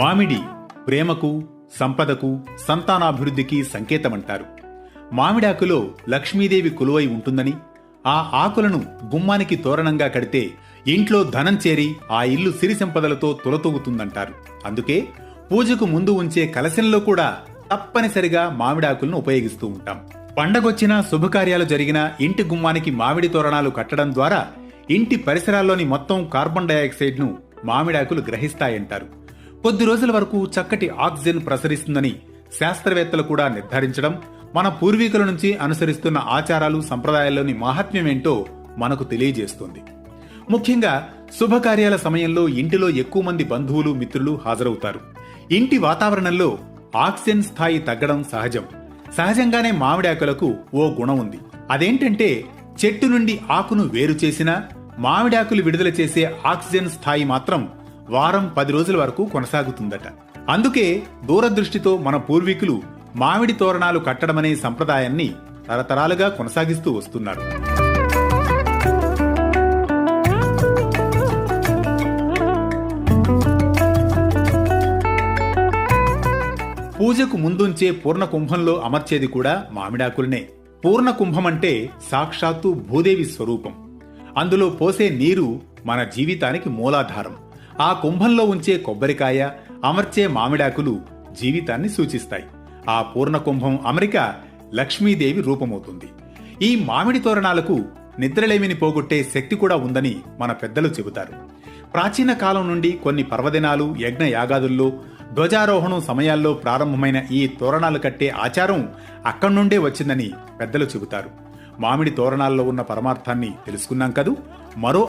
మామిడి ప్రేమకు, సంపదకు, సంతానాభివృద్ధికి సంకేతమంటారు. మామిడాకులో లక్ష్మీదేవి కొలువై ఉంటుందని, ఆ ఆకులను గుమ్మానికి తోరణంగా కడితే ఇంట్లో ధనం చేరి ఆ ఇల్లు సిరి సంపదలతో తులతూగుతుందంటారు. అందుకే పూజకు ముందు ఉంచే కలశంలో కూడా తప్పనిసరిగా మామిడాకులను ఉపయోగిస్తూ ఉంటాం. పండగొచ్చినా, శుభకార్యాలు జరిగినా ఇంటి గుమ్మానికి మామిడి తోరణాలు కట్టడం ద్వారా ఇంటి పరిసరాల్లోని మొత్తం కార్బన్ డయాక్సైడ్ ను మామిడాకులు గ్రహిస్తాయంటారు. కొద్ది రోజుల వరకు చక్కటి ఆక్సిజన్ ప్రసరిస్తుందని శాస్త్రవేత్తలు కూడా నిర్ధారించడం మన పూర్వీకుల నుంచి అనుసరిస్తున్న ఆచారాలు, సంప్రదాయాల్లోని మహాత్మ్యమేంటో మనకు తెలియజేస్తుంది. ముఖ్యంగా శుభకార్యాల సమయంలో ఇంటిలో ఎక్కువ మంది బంధువులు, మిత్రులు హాజరవుతారు. ఇంటి వాతావరణంలో ఆక్సిజన్ స్థాయి తగ్గడం సహజం. సహజంగానే మామిడాకులకు ఓ గుణం ఉంది. అదేంటంటే చెట్టు నుండి ఆకును వేరు చేసినా మామిడాకులు విడుదల చేసే ఆక్సిజన్ స్థాయి మాత్రం వారం 10 రోజుల వరకు కొనసాగుతుందట. అందుకే దూరదృష్టితో మన పూర్వీకులు మామిడి తోరణాలు కట్టడమనే సంప్రదాయాన్ని తరతరాలుగా కొనసాగిస్తూ వస్తున్నారు. పూజకు ముందుంచే పూర్ణ కుంభంలో అమర్చేది కూడా మామిడాకులనే. పూర్ణ కుంభం అంటే సాక్షాత్తు భూదేవి స్వరూపం. అందులో పోసే నీరు మన జీవితానికి మూలాధారం. ఆ కుంభంలో ఉంచే కొబ్బరికాయ, అమర్చే మామిడాకులు జీవితాన్ని సూచిస్తాయి. ఆ పూర్ణ కుంభం అమరిక లక్ష్మీదేవి రూపమవుతుంది. ఈ మామిడి తోరణాలకు నిద్రలేమిని పోగొట్టే శక్తి కూడా ఉందని మన పెద్దలు చెబుతారు. ప్రాచీన కాలం నుండి కొన్ని పర్వదినాలు, యజ్ఞ యాగాదుల్లో, ధ్వజారోహణం సమయాల్లో ప్రారంభమైన ఈ తోరణాలు కట్టే ఆచారం అక్కడి నుండే వచ్చిందని పెద్దలు చెబుతారు. మామిడి తోరణాల్లో ఉన్న పరమార్థాన్ని తెలుసుకున్నాం కదూ. మరో